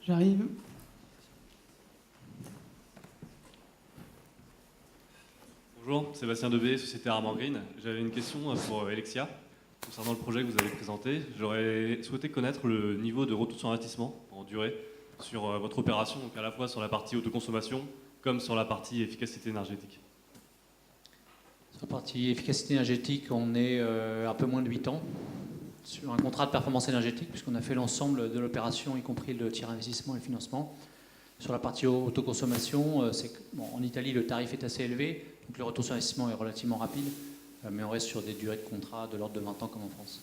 J'arrive. Bonjour, Sébastien Debé, Société Armor Green. J'avais une question pour Alexia concernant le projet que vous avez présenté. J'aurais souhaité connaître le niveau de retour sur investissement en durée sur votre opération, donc à la fois sur la partie autoconsommation comme sur la partie efficacité énergétique. Sur la partie efficacité énergétique, on est un peu moins de 8 ans sur un contrat de performance énergétique, puisqu'on a fait l'ensemble de l'opération, y compris le tiers investissement et le financement. Sur la partie autoconsommation, en Italie, le tarif est assez élevé, donc le retour sur investissement est relativement rapide, mais on reste sur des durées de contrat de l'ordre de 20 ans comme en France.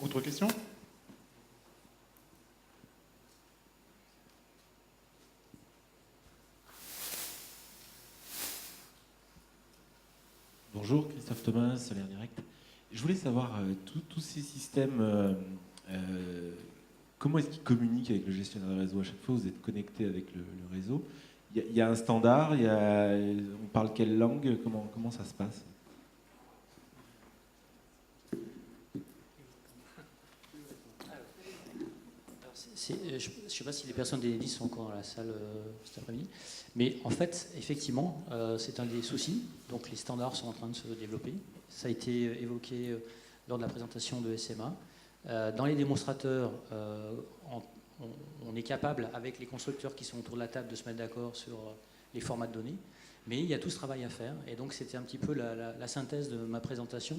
Autre question ? Bonjour, Christophe Thomas, Solaire Direct. Je voulais savoir, tous ces systèmes, comment est-ce qu'ils communiquent avec le gestionnaire de réseau? À chaque fois, vous êtes connecté avec le réseau. Il y a un standard, on parle quelle langue? Comment ça se passe? Je ne sais pas si les personnes d'Enedis sont encore dans la salle cet après-midi, mais en fait, effectivement, c'est un des soucis. Donc les standards sont en train de se développer. Ça a été évoqué lors de la présentation de SMA. Dans les démonstrateurs, on est capable, avec les constructeurs qui sont autour de la table, de se mettre d'accord sur les formats de données. Mais il y a tout ce travail à faire. Et donc c'était un petit peu la synthèse de ma présentation,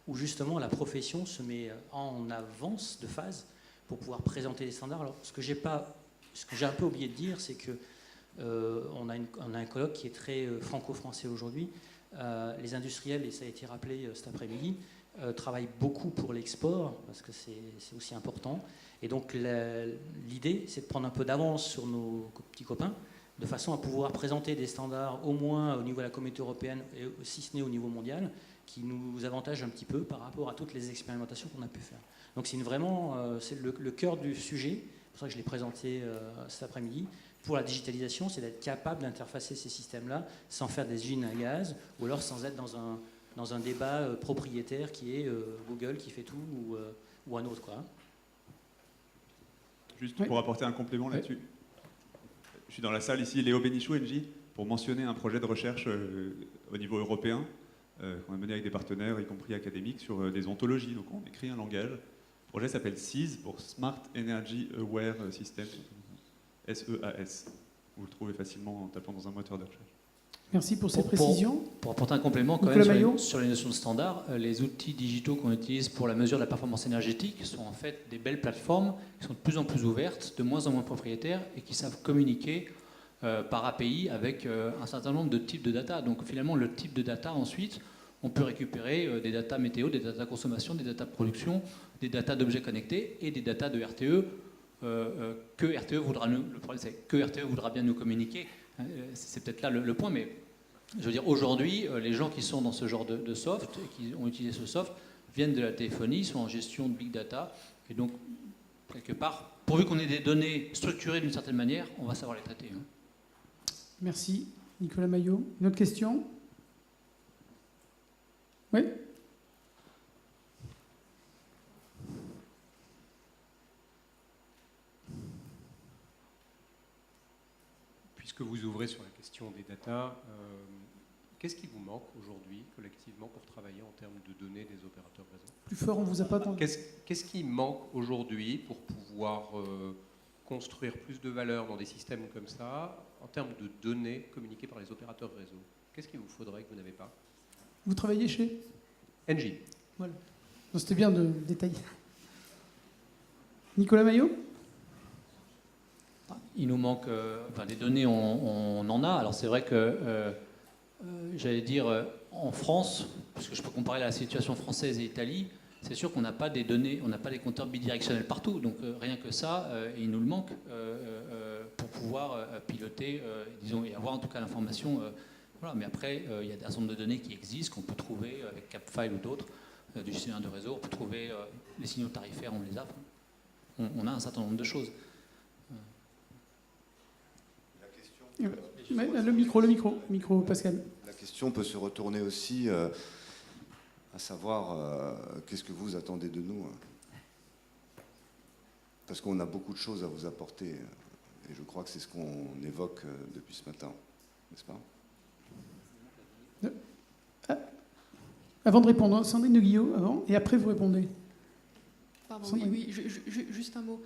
où justement la profession se met en avance de phase pour pouvoir présenter les standards. Alors, ce que j'ai un peu oublié de dire, c'est que on a un colloque qui est très franco-français aujourd'hui. Les industriels, et ça a été rappelé cet après-midi, travaillent beaucoup pour l'export, parce que c'est aussi important. Et donc l'idée, c'est de prendre un peu d'avance sur nos petits copains, de façon à pouvoir présenter des standards, au moins au niveau de la communauté européenne, et si ce n'est au niveau mondial, qui nous avantagent un petit peu par rapport à toutes les expérimentations qu'on a pu faire. Donc c'est c'est le cœur du sujet, c'est pour ça que je l'ai présenté cet après-midi. Pour la digitalisation, c'est d'être capable d'interfacer ces systèmes-là sans faire des usines à gaz, ou alors sans être dans un débat propriétaire qui est Google qui fait tout, ou un autre, quoi. Juste pour apporter un complément là-dessus. Je suis dans la salle ici, Léo Bénichou, NJ, pour mentionner un projet de recherche au niveau européen qu'on a mené avec des partenaires, y compris académiques, sur des ontologies. Donc on écrit un langage. Le projet s'appelle SEAS, pour Smart Energy Aware System, SEAS. Vous le trouvez facilement en tapant dans un moteur de recherche. Merci pour ces précisions. Pour apporter un complément, quand même, sur les notions de standard, les outils digitaux qu'on utilise pour la mesure de la performance énergétique sont en fait des belles plateformes qui sont de plus en plus ouvertes, de moins en moins propriétaires et qui savent communiquer par API avec un certain nombre de types de data. Donc finalement, le type de data, ensuite, on peut récupérer des data météo, des data consommation, des data production, des data d'objets connectés et des data de RTE que RTE voudra le problème, c'est que RTE voudra bien nous communiquer. C'est peut-être là le point, mais je veux dire, aujourd'hui, les gens qui sont dans ce genre de soft, et qui ont utilisé ce soft, viennent de la téléphonie, sont en gestion de big data, et donc, quelque part, pourvu qu'on ait des données structurées d'une certaine manière, on va savoir les traiter. Merci. Nicolas Maillot. Une autre question? Oui? Puisque vous ouvrez sur la question des data, qu'est-ce qui vous manque aujourd'hui, collectivement, pour travailler en termes de données des opérateurs réseau? Plus fort, on ne vous a pas entendu. Qu'est-ce qui manque aujourd'hui pour pouvoir construire plus de valeur dans des systèmes comme ça, en termes de données communiquées par les opérateurs réseau? Qu'est-ce qu'il vous faudrait que vous n'avez pas? Vous travaillez chez Engie. Voilà. C'était bien de détailler. Nicolas Maillot? Il nous manque des données, on en a. Alors c'est vrai que, j'allais dire, en France, parce que je peux comparer la situation française et Italie, c'est sûr qu'on n'a pas des données, on n'a pas des compteurs bidirectionnels partout. Donc rien que ça, il nous le manque pour pouvoir piloter, disons, et avoir en tout cas l'information. Voilà. Mais après, il y a un certain nombre de données qui existent, qu'on peut trouver avec Capfile ou d'autres, du gestionnaire de réseau. On peut trouver les signaux tarifaires, on les a. On a un certain nombre de choses. Le micro, Pascal. La question peut se retourner aussi à savoir qu'est-ce que vous attendez de nous? parce qu'on a beaucoup de choses à vous apporter. Et je crois que c'est ce qu'on évoque depuis ce matin, n'est-ce pas? Avant de répondre, Sandrine de Guillot, avant, et après vous répondez. Pardon, oui, juste un mot.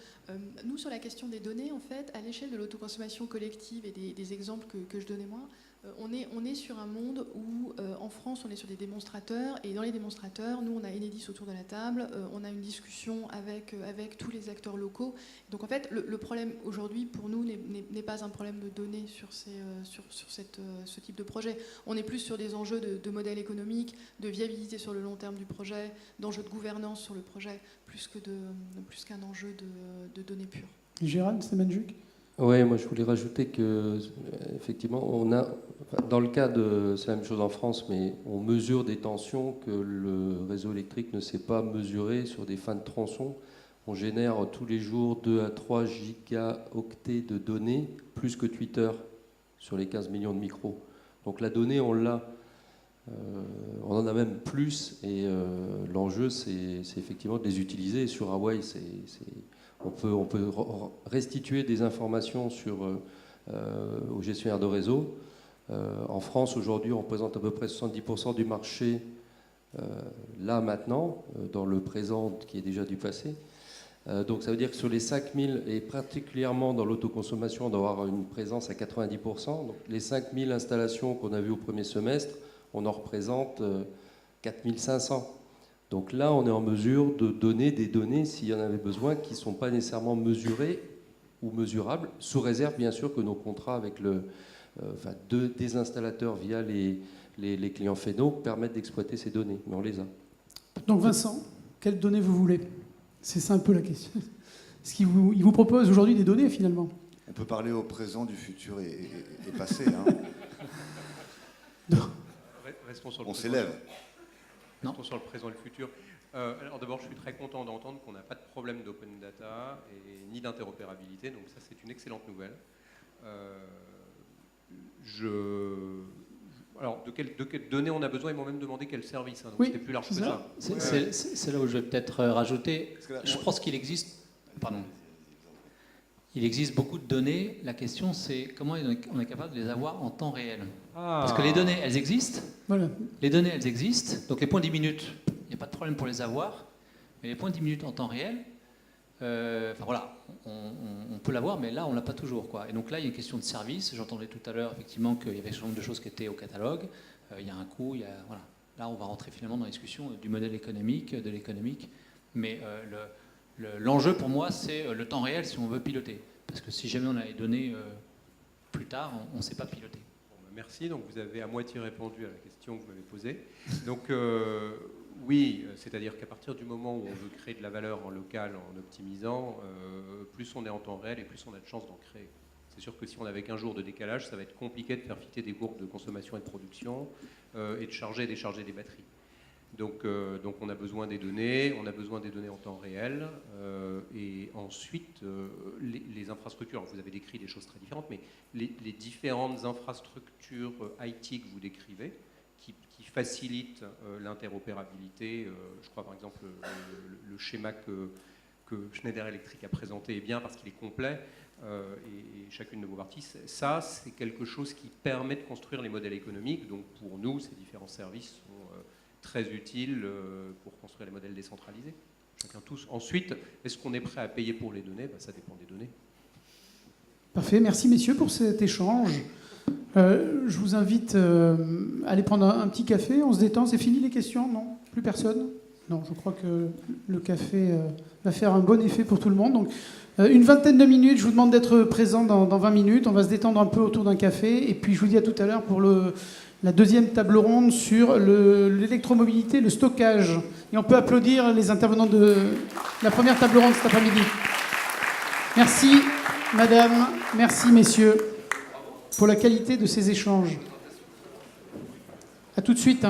Nous, sur la question des données, en fait, à l'échelle de l'autoconsommation collective et des exemples que je donnais moi, on est sur un monde où, en France, on est sur des démonstrateurs, et dans les démonstrateurs, nous, on a Enedis autour de la table, on a une discussion avec tous les acteurs locaux. Donc, en fait, le problème aujourd'hui, pour nous, n'est pas un problème de données sur ce type de projet. On est plus sur des enjeux de modèle économique, de viabilité sur le long terme du projet, d'enjeux de gouvernance sur le projet, plus qu'un enjeu de données pures. Gérald Semenjuk. Oui, moi je voulais rajouter que effectivement, dans le cas de, c'est la même chose en France, mais on mesure des tensions que le réseau électrique ne sait pas mesurer sur des fins de tronçon. On génère tous les jours 2 à 3 gigaoctets de données, plus que Twitter sur les 15 millions de micros. Donc la donnée, on l'a. On en a même plus, et l'enjeu, c'est effectivement de les utiliser. Et sur Huawei, on peut restituer des informations aux gestionnaires de réseau. En France, aujourd'hui, on représente à peu près 70% du marché, là, maintenant, dans le présent qui est déjà du passé. Donc ça veut dire que sur les 5000, et particulièrement dans l'autoconsommation, on doit avoir une présence à 90%. Donc les 5000 installations qu'on a vues au premier semestre, on en représente 4500. Donc là, on est en mesure de donner des données, s'il y en avait besoin, qui ne sont pas nécessairement mesurées ou mesurables, sous réserve, bien sûr, que nos contrats avec des installateurs via les clients FENO permettent d'exploiter ces données. Mais on les a. Donc Vincent, quelles données vous voulez? C'est ça un peu la question. Est-ce qu'il vous propose aujourd'hui des données, finalement? On peut parler au présent, du futur et passé. Restons sur le On présent. s'élève. Restons sur le présent et le futur. Alors d'abord, je suis très content d'entendre qu'on n'a pas de problème d'open data ni d'interopérabilité, donc ça c'est une excellente nouvelle. Alors de quelles données on a besoin? Ils m'ont même demandé quel service, donc c'était plus large que ça. C'est là où je vais peut-être rajouter. Je pense qu'il existe... Pardon. Il existe beaucoup de données. La question, c'est comment on est capable de les avoir en temps réel. Parce que les données, elles existent. Voilà. Les données, elles existent. Donc les points 10 minutes, il n'y a pas de problème pour les avoir. Mais les points 10 minutes en temps réel, on peut l'avoir, mais là, on ne l'a pas toujours, quoi. Et donc là, il y a une question de service. J'entendais tout à l'heure, effectivement, qu'il y avait ce nombre de choses qui étaient au catalogue. Il y a un coût, voilà. Là, on va rentrer finalement dans la discussion du modèle économique, de l'économique. Mais l'enjeu pour moi, c'est le temps réel si on veut piloter. Parce que si jamais on a les données plus tard, on ne sait pas piloter. Merci, donc vous avez à moitié répondu à la question que vous m'avez posée. Donc oui, c'est-à-dire qu'à partir du moment où on veut créer de la valeur en local en optimisant, plus on est en temps réel et plus on a de chances d'en créer. C'est sûr que si on avait qu'un jour de décalage, ça va être compliqué de faire fitter des courbes de consommation et de production et de charger et décharger des batteries. Donc on a besoin des données, en temps réel, et ensuite les infrastructures. Alors vous avez décrit des choses très différentes, mais les différentes infrastructures IT que vous décrivez, qui facilitent l'interopérabilité. Je crois par exemple le schéma que Schneider Electric a présenté est bien parce qu'il est complet, et chacune de vos parties, ça c'est quelque chose qui permet de construire les modèles économiques. Donc pour nous, ces différents services sont très utile pour construire les modèles décentralisés. Chacun tous. Ensuite, est-ce qu'on est prêt à payer pour les données? Ça dépend des données. Parfait. Merci, messieurs, pour cet échange. Je vous invite à aller prendre un petit café. On se détend. C'est fini les questions? Non? Plus personne? Non, je crois que le café va faire un bon effet pour tout le monde. Donc, une vingtaine de minutes. Je vous demande d'être présent dans 20 minutes. On va se détendre un peu autour d'un café. Et puis, je vous dis à tout à l'heure pour la deuxième table ronde sur l'électromobilité, le stockage. Et on peut applaudir les intervenants de la première table ronde cet après-midi. Merci, madame. Merci, messieurs, pour la qualité de ces échanges. À tout de suite.